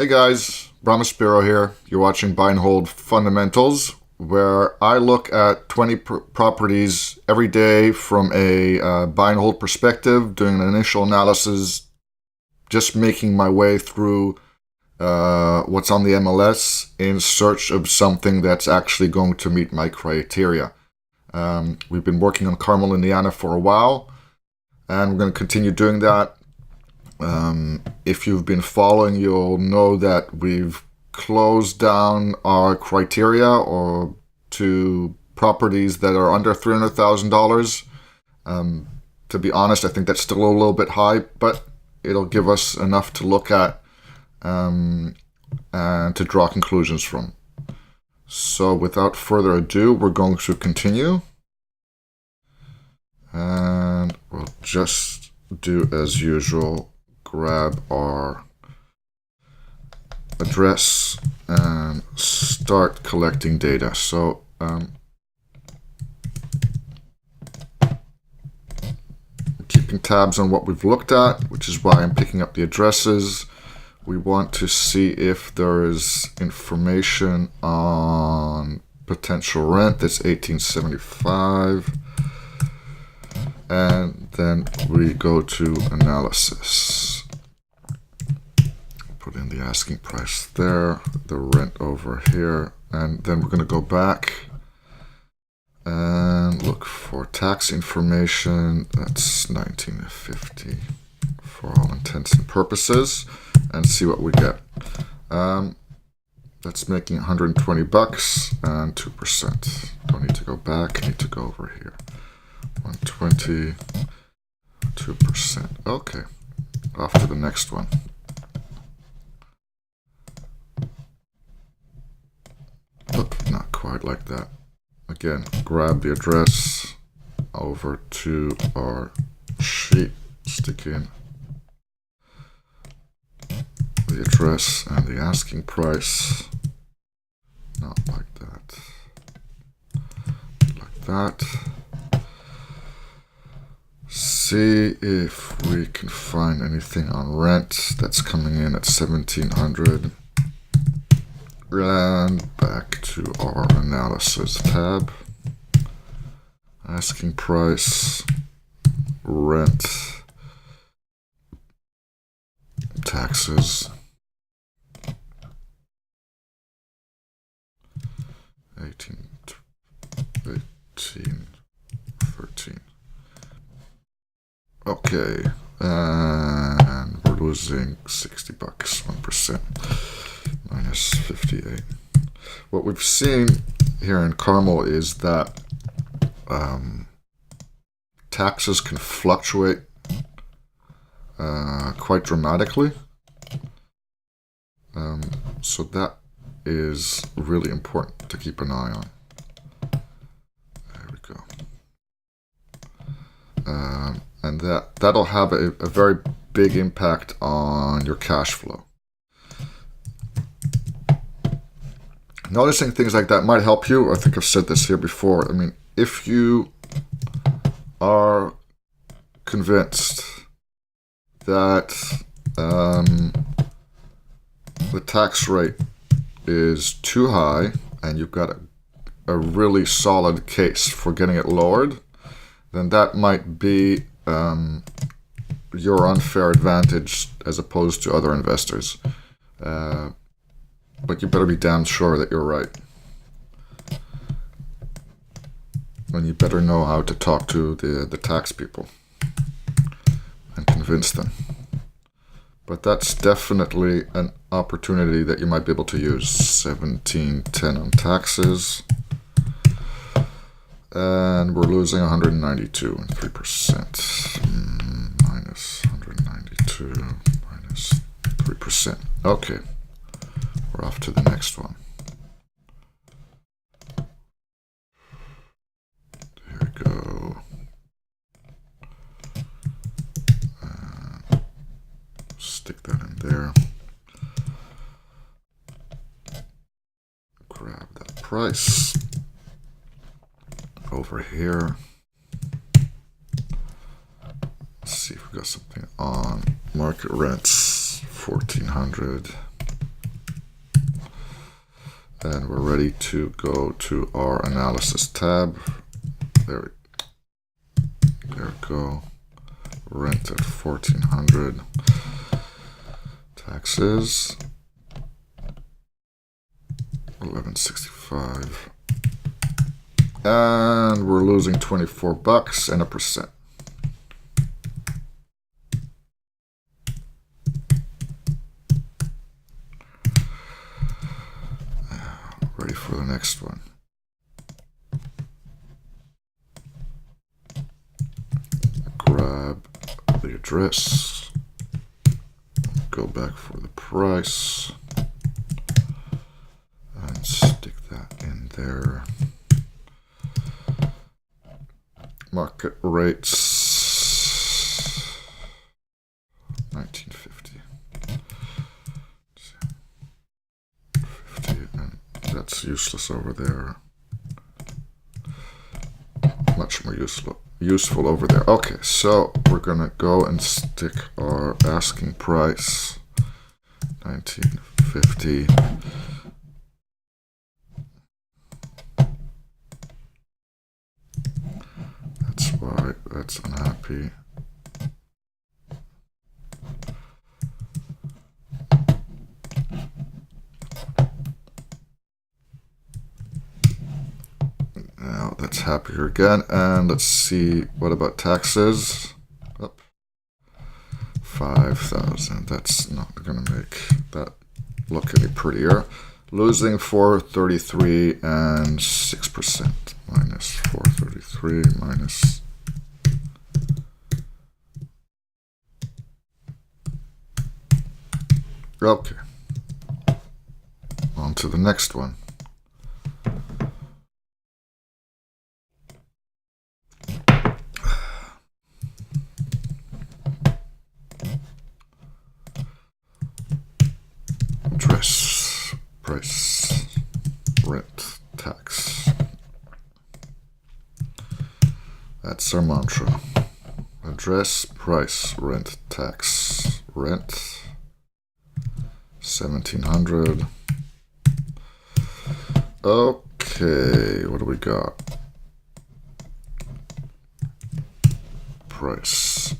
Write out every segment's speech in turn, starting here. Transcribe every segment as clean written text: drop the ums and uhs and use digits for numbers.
Hey guys, Brahmaspiro here. You're watching Buy and Hold Fundamentals, where I look at 20 properties every day from a buy and hold perspective, doing an initial analysis, just making my way through what's on the MLS in search of something that's actually going to meet my criteria. We've been working on Carmel, Indiana for a while, and we're going to continue doing that. If you've been following, you'll know that we've closed down our criteria or to properties that are under $300,000. To be honest, I think that's still a little bit high, but it'll give us enough to look at and to draw conclusions from. So without further ado, we're going to continue. And we'll just do as usual. Grab our address and start collecting data. So keeping tabs on what we've looked at, which is why I'm picking up the addresses. We want to see if there is information on potential rent. That's $18.75. And then we go to analysis. Put in the asking price there, the rent over here, and then we're going to go back and look for tax information. That's $19.50 for all intents and purposes, and see what we get. That's making 120 bucks and 2%. Don't need to go back, I need to go over here. 120, 2%. Okay, off to the next one. Oh, not quite like that. Again, grab the address over to our sheet, stick in the address and the asking price. Not like that. Like that. See if we can find anything on rent that's coming in at $1,700. And back to our analysis tab. Asking price, rent, taxes, 18, 13. Okay, and we're losing 60 bucks, 1%, minus 58. What we've seen here in Carmel is that taxes can fluctuate quite dramatically. So that is really important to keep an eye on. There we go. And that'll have a very big impact on your cash flow. Noticing things like that might help you. I think I've said this here before. I mean, if you are convinced that the tax rate is too high and you've got a really solid case for getting it lowered, then that might be your unfair advantage as opposed to other investors. But you better be damn sure that you're right. And you better know how to talk to the tax people and convince them. But that's definitely an opportunity that you might be able to use. $17.10 on taxes. And we're losing 192 and 3%. Minus 192 minus 3%. Okay. We're off to the next one. Here we go. Stick that in there. Grab that price. Over here. Let's see if we got something on market rents. 1,400. And we're ready to go to our analysis tab. There we go. Rent at 1,400. Taxes 1165. And we're losing 24 bucks and a percent. Ready for the next one. Grab the address, go back for the price, and stick that in there. Market rates 1950. 50, and that's useless over there. Much more useful over there. Okay, so we're gonna go and stick our asking price 1950. That's why that's unhappy. Now that's happier again, and let's see, what about taxes? Up 5,000. That's not gonna make that look any prettier. Losing 433 and 6%. Minus 433 minus. Okay. On to the next one. Address, price, rent, tax. That's our mantra. Address, price, rent, tax. Rent 1,700. Okay, what do we got? Price,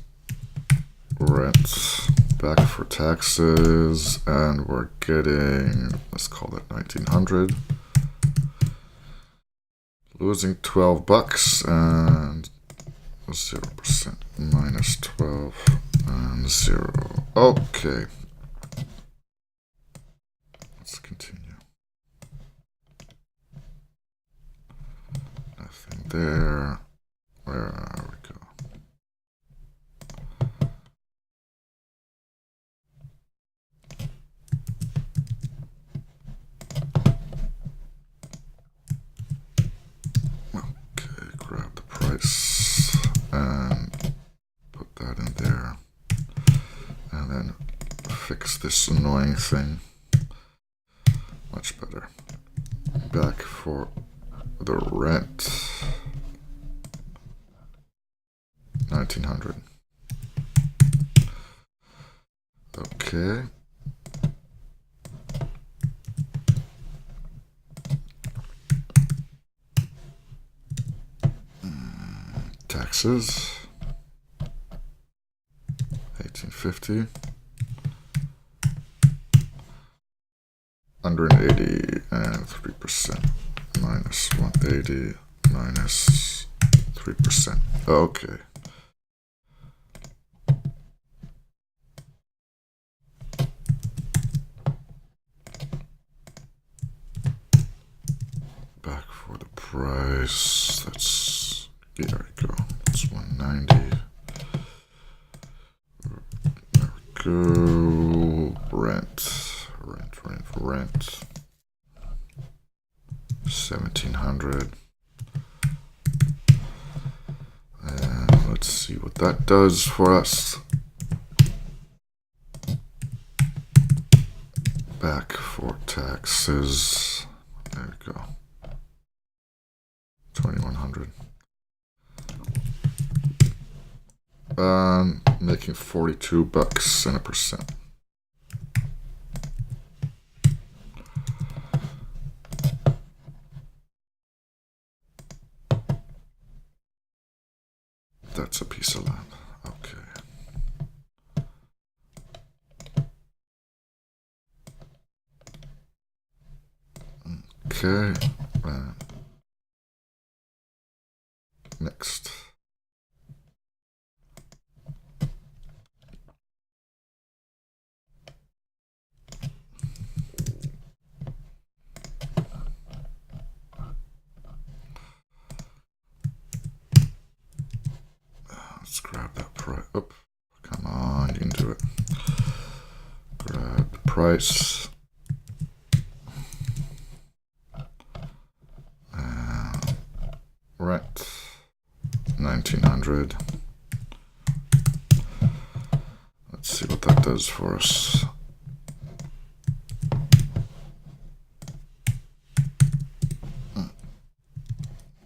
rent, back for taxes, and we're getting, let's call it 1,900. Losing 12 bucks and 0%. Minus 12 and 0. Okay. Let's continue. Nothing there. Where are we go? Okay, grab the price and put that in there. And then fix this annoying thing. Much better. Back for the rent. 1,900. Okay. Taxes. 1,850. 180 and 3%. Minus 180 minus 3%. Okay. Back for the price. That's, there we go. That's 190. There we go. Rent. 1,700. And let's see what that does for us. Back for taxes. There we go. 2,100. Making 42 bucks and a percent. That's a piece of land. Okay. Okay. Next. Let's grab that price. Oh, come on, you can do it. Grab the price. Rent 1900. Let's see what that does for us.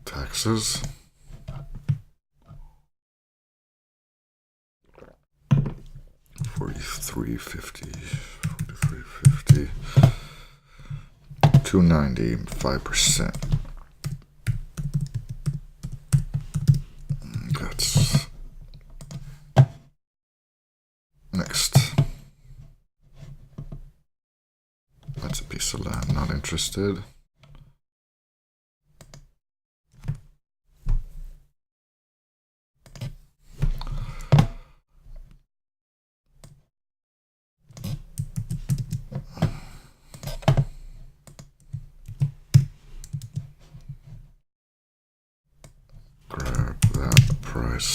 Taxes. $43.50. $43.50. $290. 5%. That's next. That's a piece of land. Not interested. Grab that price,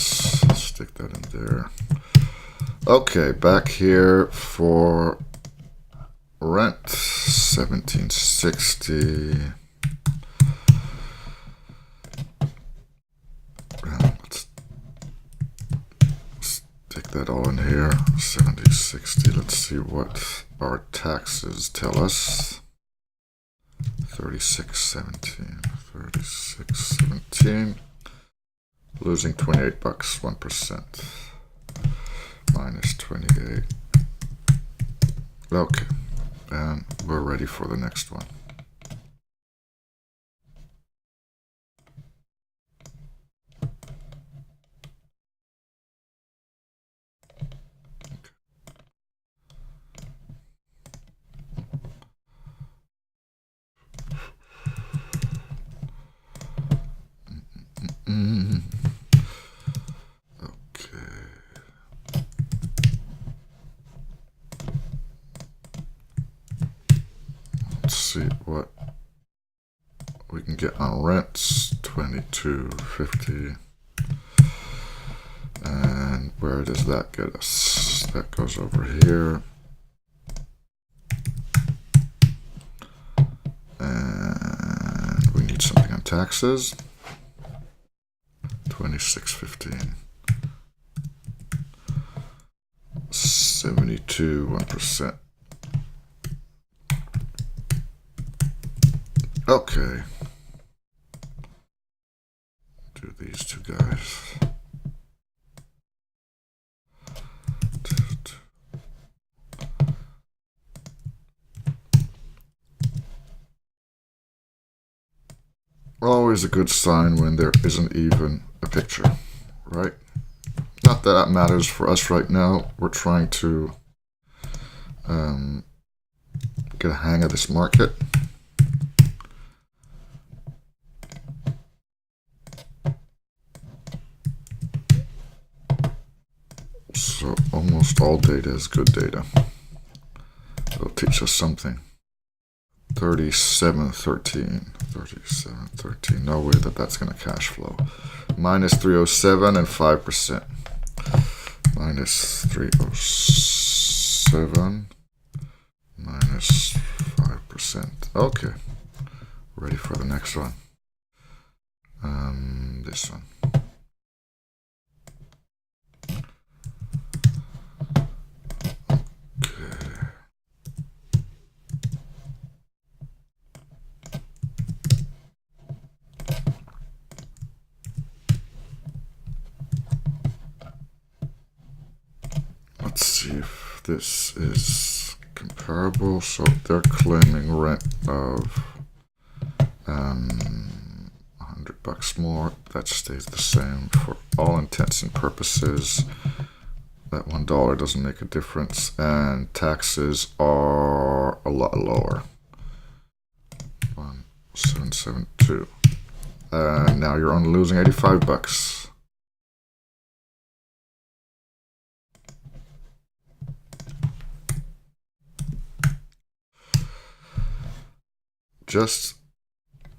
stick that in there. Okay, back here for rent, 1760. Let's stick that all in here, 7060. Let's see what our taxes tell us. 3617, 3617. Losing 28 bucks, 1%. Minus 28. Okay, and we're ready for the next one. Let's see what we can get on rents. $22.50. And where does that get us? That goes over here. And we need something on taxes. $26.15. 72, 1%. Okay. Do these two guys. Always a good sign when there isn't even a picture, right? Not that that matters for us right now. We're trying to get a hang of this market. So almost all data is good data. It'll teach us something. 37.13. 37.13. No way that that's going to cash flow. Minus 307 and 5%. Minus 307. Minus 5%. Okay. Ready for the next one. This one. Let's see if this is comparable. So they're claiming rent of $100 $100 more. That stays the same for all intents and purposes. That $1 doesn't make a difference, and taxes are a lot lower. 1772. And now you're only losing $85. Just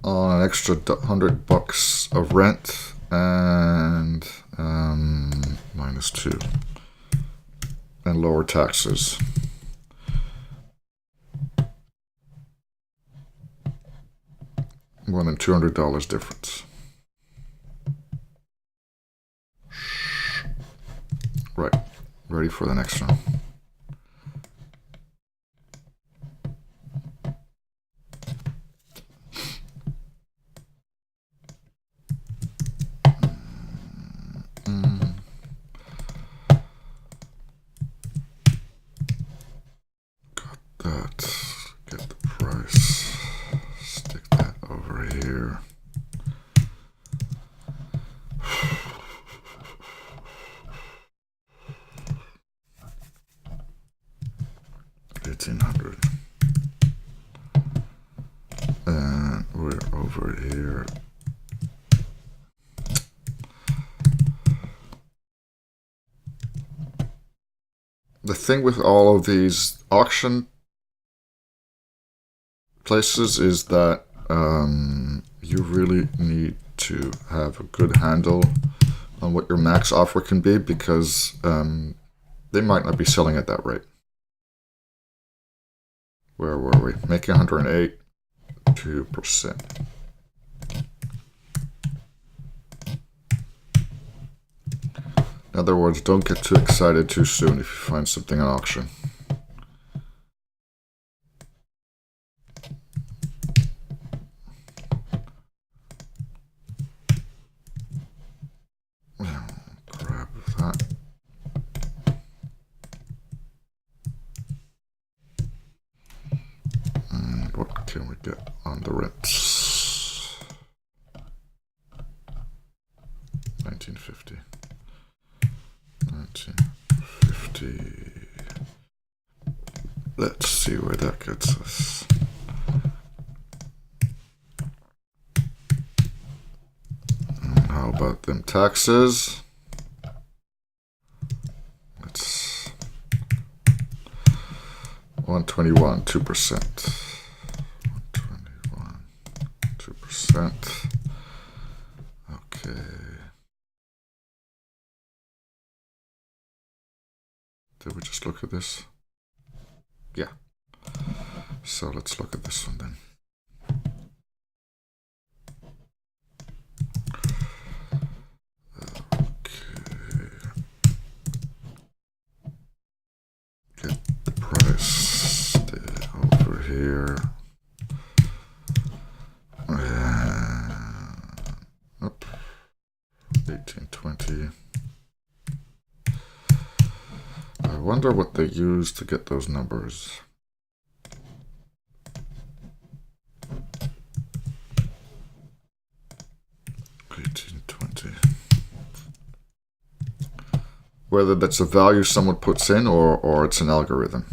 on an extra $100 of rent and -2 and lower taxes. More than $200 difference. Right, ready for the next one. Get the price, stick that over here. $1,800. And we're over here. The thing with all of these auction places is that you really need to have a good handle on what your max offer can be, because they might not be selling at that rate. Where were we? Making 108, 2%. In other words, don't get too excited too soon if you find something at auction. Grab that. And what can we get on the rents? 1950. 1950. Let's see where that gets us. And how about them taxes? It's 121, 2%. 121, 2%. Okay. Did we just look at this? Yeah. So let's look at this one then. Okay. Get the price over here. Up. 1820. I wonder what they use to get those numbers. Whether that's a value someone puts in or it's an algorithm.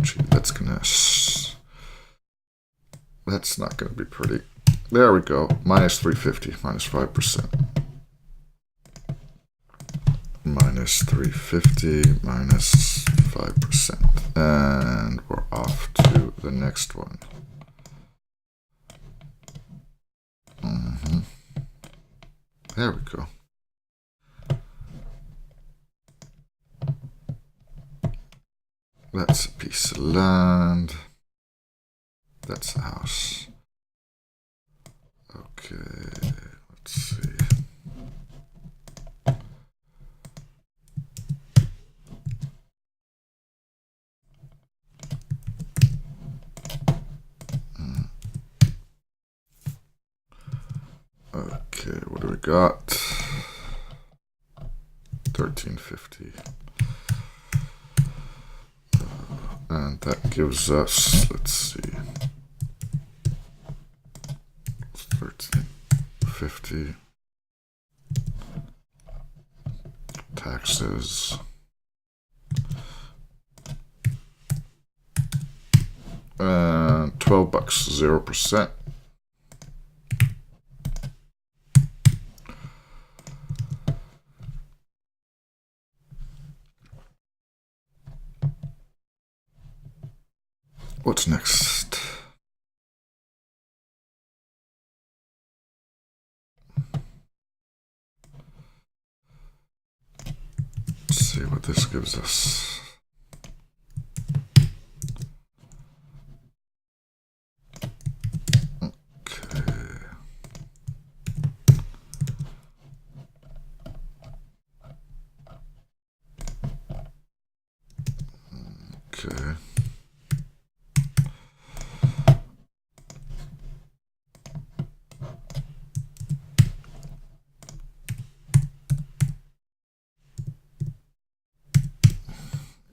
Gee, that's not gonna be pretty. There we go. Minus 350, minus 5%. Minus 350, minus 5%. And we're off to the next one. There we go. That's a piece of land. That's a house. Okay, let's see. Okay, what do we got? 1350. And that gives us, let's see, 1350 $150. Taxes. And $12, 0%. What's next? Let's see what this gives us. Okay.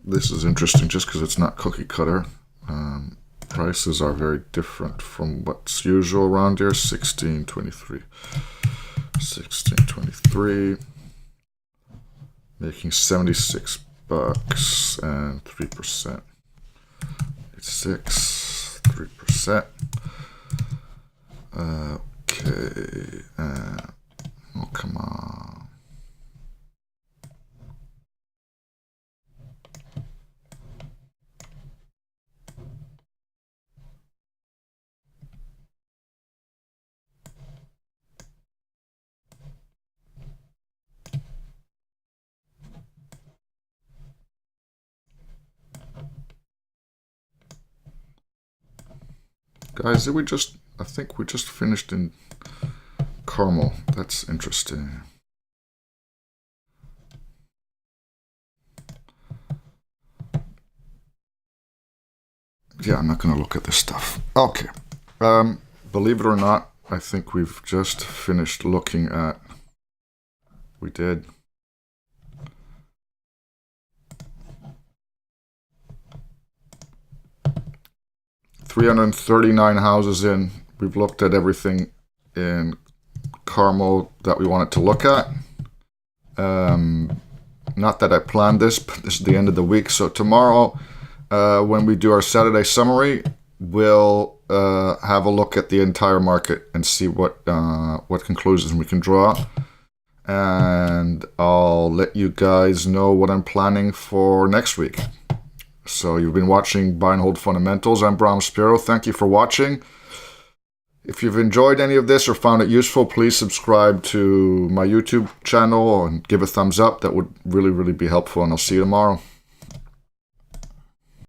This is interesting just because it's not cookie cutter. Prices are very different from what's usual around here. $16.23. $16.23. Making $76 and 3%. It's 3%. Okay. Oh, come on. Guys, I think we just finished in Carmel. That's interesting. Yeah, I'm not going to look at this stuff. Okay. Believe it or not, I think we've just finished looking at... We did. $339 houses in. We've looked at everything in Carmel that we wanted to look at. Not that I planned this, but this is the end of the week. So tomorrow, when we do our Saturday summary, we'll have a look at the entire market and see what conclusions we can draw. And I'll let you guys know what I'm planning for next week. So you've been watching Buy and Hold Fundamentals. I'm Bram Spiro. Thank you for watching. If you've enjoyed any of this or found it useful, please subscribe to my YouTube channel and give a thumbs up. That would really, really be helpful. And I'll see you tomorrow.